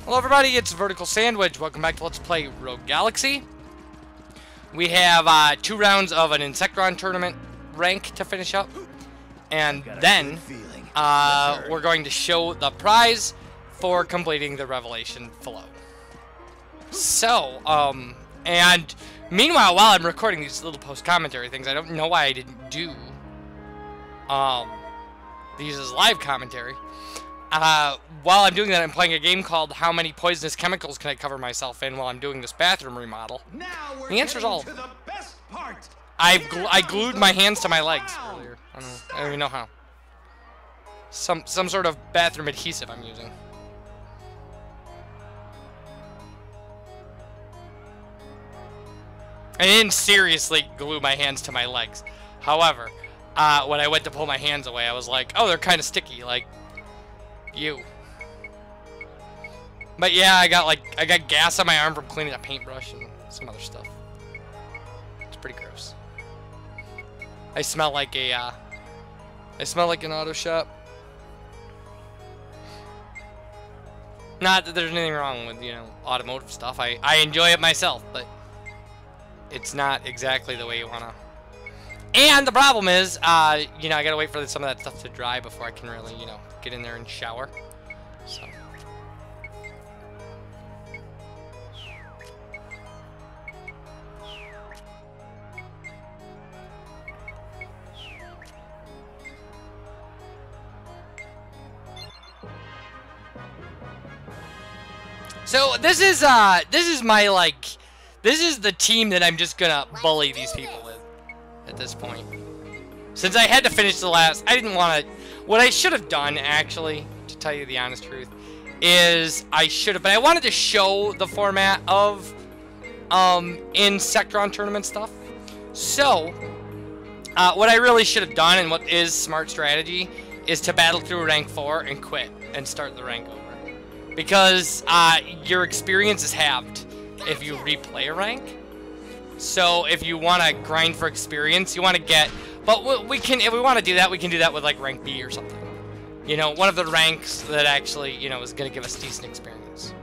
Hello everybody, it's VerticalSandwich. Welcome back to Let's Play Rogue Galaxy. We have 2 rounds of an Insectron tournament rank to finish up. And then we're going to show the prize for completing the Revelation flow. So, and meanwhile, while I'm recording these little post-commentary things, I don't know why I didn't do these as live commentary. While I'm doing that, I'm playing a game called How Many Poisonous Chemicals Can I Cover Myself In while I'm doing this bathroom remodel. The answer's all of them. I glued my hands to my legs earlier. I don't even know how. Some sort of bathroom adhesive I'm using. I didn't seriously glue my hands to my legs. However, when I went to pull my hands away, I was like, oh, they're kind of sticky, like you. But yeah, I got gas on my arm from cleaning a paintbrush and some other stuff. It's pretty gross. I smell like an auto shop. Not that there's anything wrong with, you know, automotive stuff. I enjoy it myself, but it's not exactly the way you wanna. And the problem is, you know, I gotta wait for some of that stuff to dry before I can really, you know, get in there and shower. So. So this is my, like, this is the team that I'm just gonna bully these people with at this point. Since I had to finish the last, I didn't want to. What I should have done, actually, to tell you the honest truth, is I should have, but I wanted to show the format of Insectron tournament stuff. So what I really should have done, and what is smart strategy, is to battle through rank 4 and quit and start the rank over. Because your experience is halved if you replay a rank. So if you want to grind for experience, you want to get, but we can, if we want to do that, we can do that with like rank B or something. You know, one of the ranks that actually, you know, is going to give us decent experience.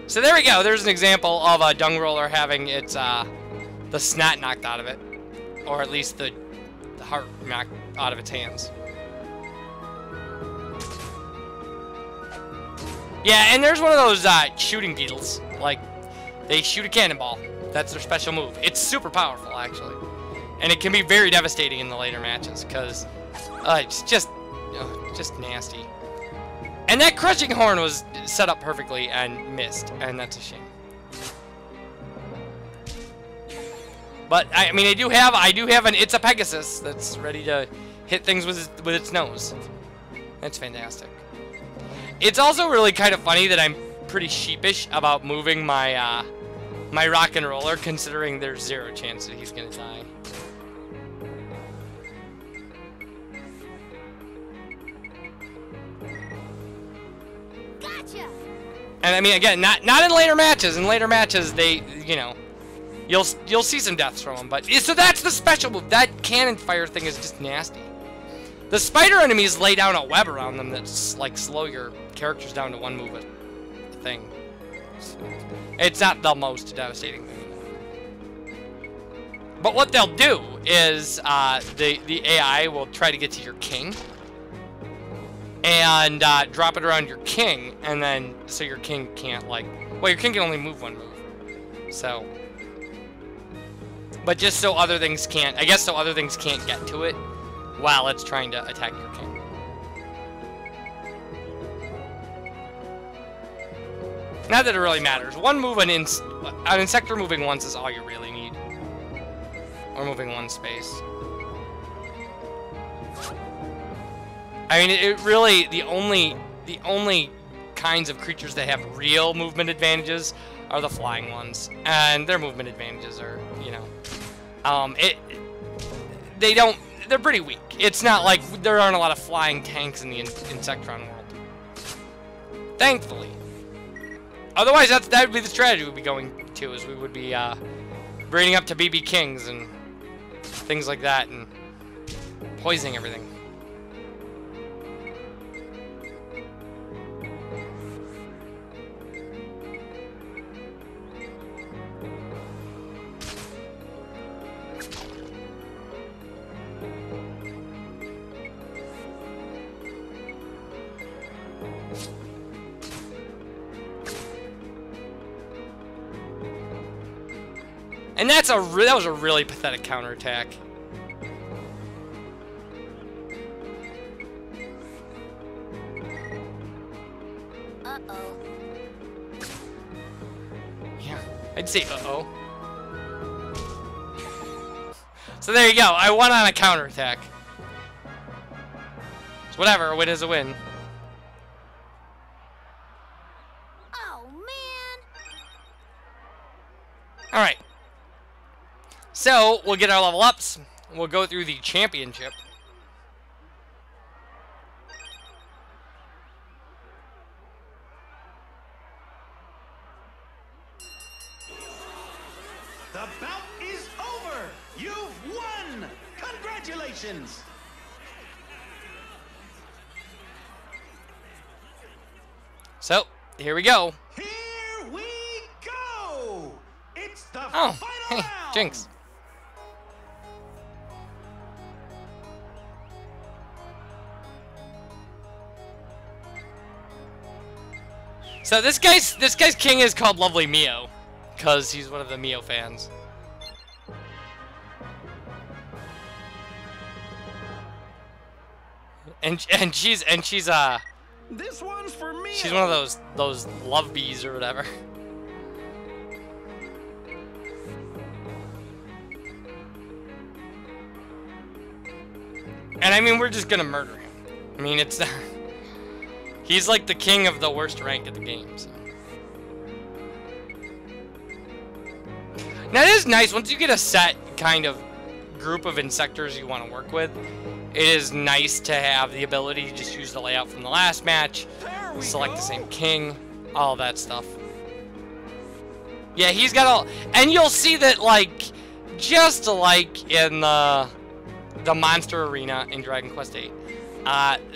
So there we go. There's an example of a dung roller having its the snot knocked out of it, or at least the heart knocked out of its hands. Yeah, and there's one of those shooting beetles. Like, they shoot a cannonball. That's their special move. It's super powerful, actually. And it can be very devastating in the later matches, because it's just nasty. And that crushing horn was set up perfectly and missed, and that's a shame. But, I mean, I do have an It's a Pegasus that's ready to hit things with its nose. That's fantastic. It's also really kind of funny that I'm pretty sheepish about moving my my rock and roller, considering there's 0 chance that he's gonna die. Gotcha. And I mean, again, not in later matches. In later matches, they, you know, you'll see some deaths from them. But so that's the special move. That cannon fire thing is just nasty. The spider enemies lay down a web around them that's like slow your characters down to 1 move a thing. So, it's not the most devastating thing. But what they'll do is the AI will try to get to your king and drop it around your king, and then so your king can't, like, well, your king can only move 1 move. So, but just so other things can't, I guess, so other things can't get to it while it's trying to attack your king. Not that it really matters. 1 move, an Insector moving once is all you really need. Or moving 1 space. I mean, it really, the only kinds of creatures that have real movement advantages are the flying ones. And their movement advantages are, you know, they're pretty weak. It's not like there aren't a lot of flying tanks in the Insectron world. Thankfully. Otherwise, that would be the strategy we'd be going to, is we would be breeding up to BB Kings and things like that and poisoning everything. And that was a really pathetic counterattack. Uh-oh. Yeah, I'd say uh-oh. So there you go. I won on a counterattack. So whatever, a win is a win. Oh, man. Alright. So, we'll get our level ups. We'll go through the championship. The bout is over! You've won! Congratulations! So, here we go. Here we go! It's the Oh, final hey, round! Jinx. So this guy's king is called Lovely Mio, because he's one of the Mio fans. And she's This one's for me. she's one of those love bees or whatever. And I mean, we're just gonna murder him. I mean, it's he's like the king of the worst rank at the game. So. Now it is nice once you get a set kind of group of insectors you want to work with. It is nice to have the ability to just use the layout from the last match, select the same king, all that stuff. Yeah, he's got all, and you'll see that like, just like in the monster arena in Dragon Quest VIII,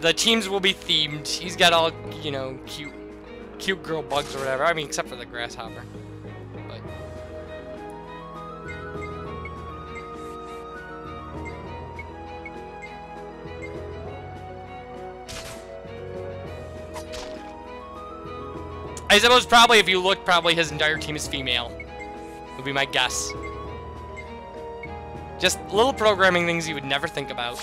the teams will be themed. He's got all, you know, cute girl bugs or whatever. I mean, except for the grasshopper. But I suppose probably if you look, probably his entire team is female. Would be my guess. Just little programming things you would never think about.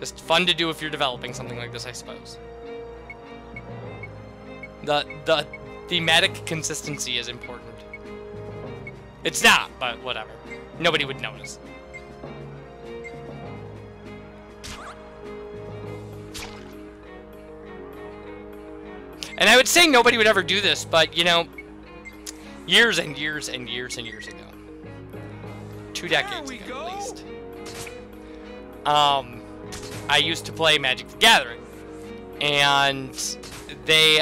Just fun to do if you're developing something like this, I suppose. The thematic consistency is important. It's not, but whatever. Nobody would notice. And I would say nobody would ever do this, but, you know, years and years and years and years ago. 2 decades ago, at least. I used to play Magic the Gathering. And they,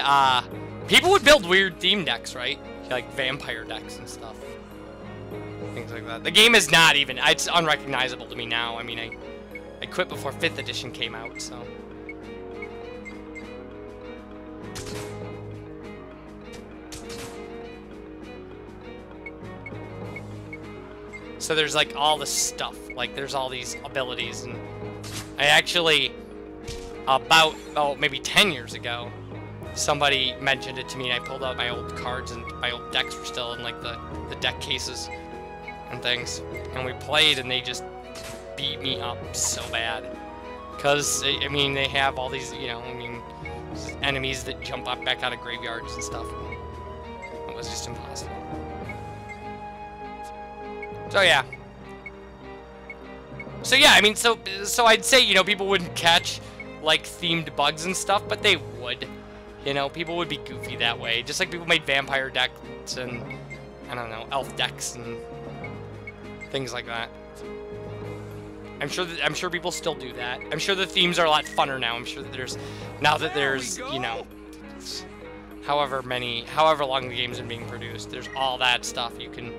people would build weird theme decks, right? Like vampire decks and stuff. Things like that. The game is not even, it's unrecognizable to me now. I mean, I quit before 5th edition came out, so. So there's like all this stuff, like there's all these abilities, and I actually, about, maybe 10 years ago, somebody mentioned it to me, and I pulled out my old cards, and my old decks were still in like the deck cases and things, and we played, and they just beat me up so bad, because, I mean, they have all these, you know, I mean, enemies that jump up back out of graveyards and stuff. It was just impossible. So yeah. So yeah, I mean, so I'd say, you know, people wouldn't catch like themed bugs and stuff, but they would. You know, people would be goofy that way. Just like people made vampire decks and, I don't know, elf decks and things like that. I'm sure people still do that. I'm sure the themes are a lot funner now. I'm sure that there's, you know, however long the game's been being produced, there's all that stuff. You can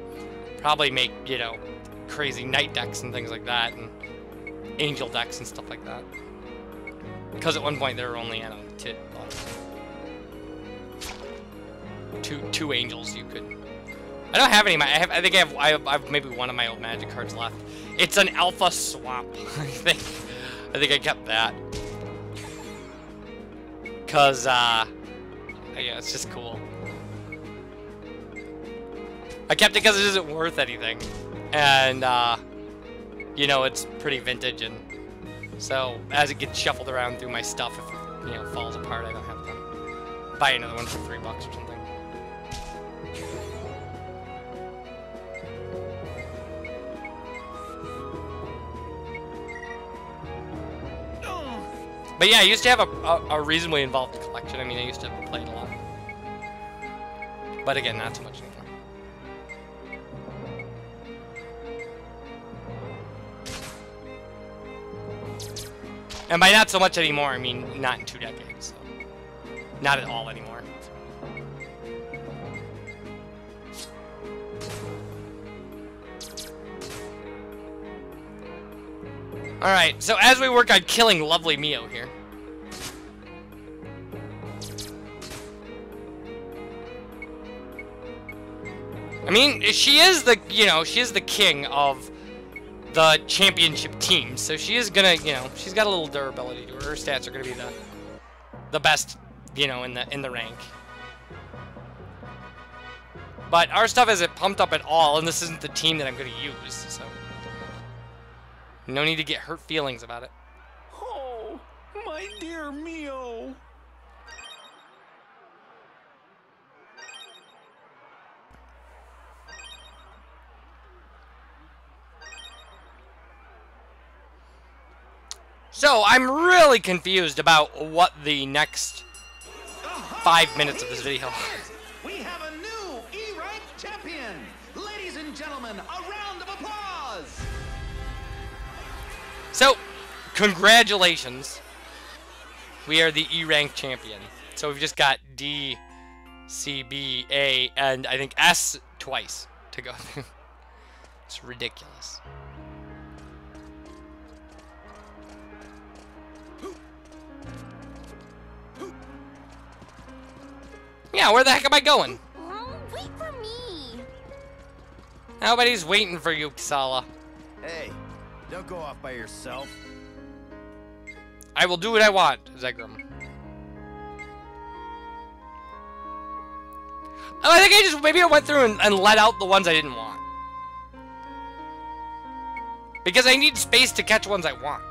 probably make, you know, crazy knight decks and things like that, and angel decks and stuff like that. Because at one point there were only, I don't know, two angels you could. I don't have any. I think I have maybe one of my old Magic cards left. It's an Alpha Swamp. I think I kept that. Cause yeah, it's just cool. I kept it because it isn't worth anything. And, you know, it's pretty vintage, and so as it gets shuffled around through my stuff, if it, you know, falls apart, I don't have to buy another one for $3 or something. But yeah, I used to have a reasonably involved collection. I mean, I used to play it a lot. But again, not so much anymore. And by not so much anymore, I mean not in 2 decades. So not at all anymore. Alright, so as we work on killing lovely Mio here. I mean, she is the, you know, she is the king of the championship team, so she is gonna, you know, she's got a little durability to her. Her stats are gonna be the best, you know, in the rank. But our stuff isn't pumped up at all, and this isn't the team that I'm gonna use, so no need to get hurt feelings about it. Oh, my dear Mio. So, I'm really confused about what the next 5 minutes of this video. We have a new E-rank champion. Ladies and gentlemen, a round of applause. So, congratulations. We are the E-rank champion. So we've just got D, C, B, A, and I think S twice to go through. It's ridiculous. Yeah, where the heck am I going? Oh, wait for me. Nobody's waiting for you, Kisala. Hey, don't go off by yourself. I will do what I want, Zegrum. Oh, I think maybe I went through and let out the ones I didn't want. Because I need space to catch ones I want.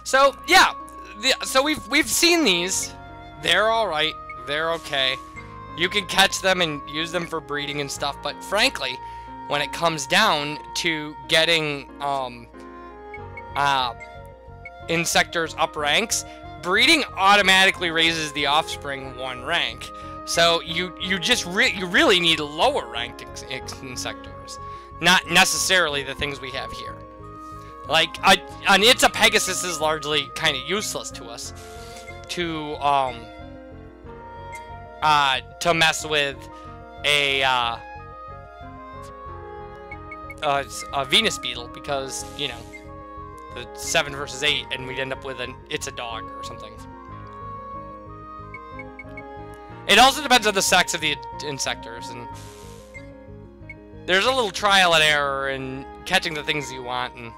So yeah, so we've seen these. They're all right. They're okay. You can catch them and use them for breeding and stuff. But frankly, when it comes down to getting insectors up ranks, breeding automatically raises the offspring 1 rank. So you really need lower ranked insectors, not necessarily the things we have here. Like, an It's a Pegasus is largely kind of useless to us to mess with a Venus Beetle, because, you know, the 7 versus 8, and we'd end up with It's a Dog or something. It also depends on the sex of the insectors, and there's a little trial and error in catching the things you want and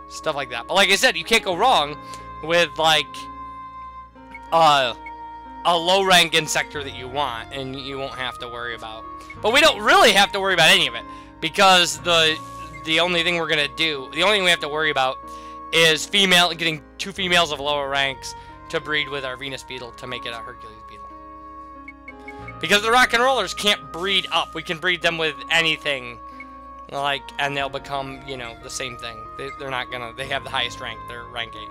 stuff like that. But like I said, you can't go wrong with, like, a low-rank insector that you want, and you won't have to worry about. But we don't really have to worry about any of it, because the only thing we're gonna do, the only thing we have to worry about is getting 2 females of lower ranks to breed with our Venus Beetle to make it a Hercules Beetle. Because the Rock and Rollers can't breed up. We can breed them with anything, like, and they'll become, you know, the same thing. They're not gonna, they have the highest rank. They're rank 8.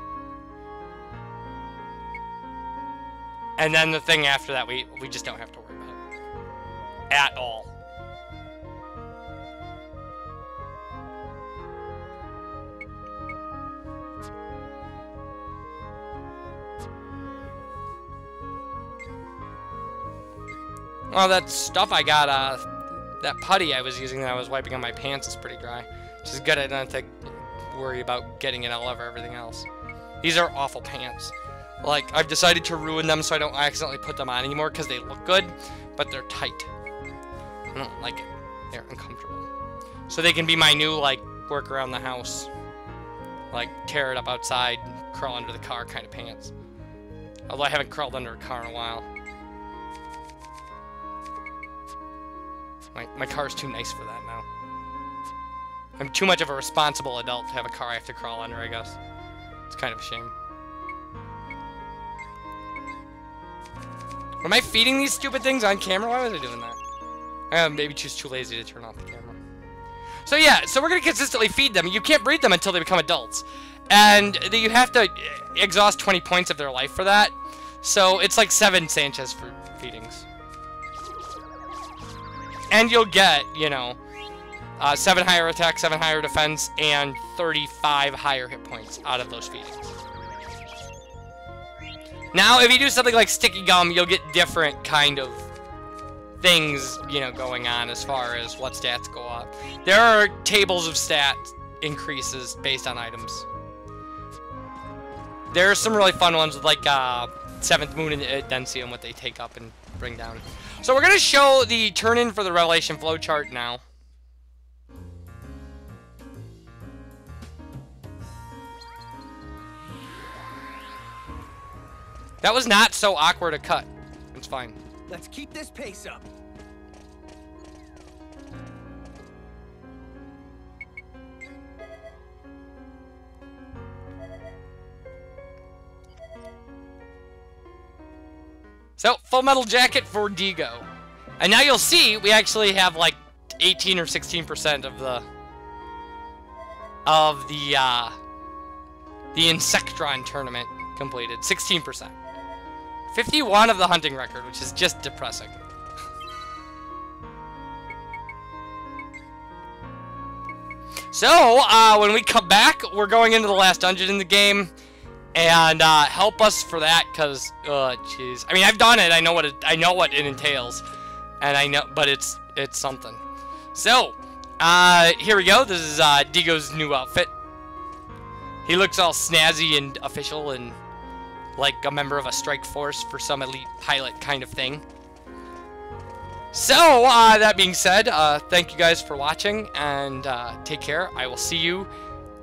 And then the thing after that, we just don't have to worry about it at all. Well, that stuff I got, that putty I was using that I was wiping on my pants is pretty dry. Which is good, I don't have to worry about getting it all over everything else. These are awful pants. Like, I've decided to ruin them so I don't accidentally put them on anymore because they look good, but they're tight. I don't like it. They're uncomfortable. So they can be my new, like, work around the house. Like, tear it up outside, crawl under the car kind of pants. Although I haven't crawled under a car in a while. My car's too nice for that now. I'm too much of a responsible adult to have a car I have to crawl under, I guess. It's kind of a shame. Am I feeding these stupid things on camera? Why was I doing that? Maybe just too lazy to turn off the camera. So yeah, so we're going to consistently feed them. You can't breed them until they become adults. And you have to exhaust 20 points of their life for that. So it's like 7 Sanchez for feedings. And you'll get, you know, 7 higher attack, 7 higher defense, and 35 higher hit points out of those feedings. Now, if you do something like sticky gum, you'll get different kind of things, you know, going on as far as what stats go up. There are tables of stat increases based on items. There are some really fun ones with like 7th Moon and Densium, what they take up and bring down. So we're going to show the turn-in for the Revelation flowchart now. That was not so awkward a cut. It's fine. Let's keep this pace up. So, Full Metal Jacket for Digo. And now you'll see, we actually have like 18 or 16% of the Insectron tournament completed. 16%. 51 of the hunting record, which is just depressing. So, when we come back, we're going into the last dungeon in the game. And help us for that, cause jeez. I mean, I've done it. I know what it entails, and I know, but it's something. So, here we go. This is Digo's new outfit. He looks all snazzy and official, and like a member of a strike force for some elite pilot kind of thing. So, that being said, thank you guys for watching, and take care. I will see you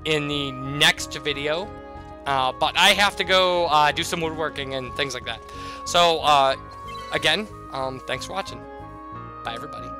in the next video. But I have to go do some woodworking and things like that. So, again, thanks for watching. Bye, everybody.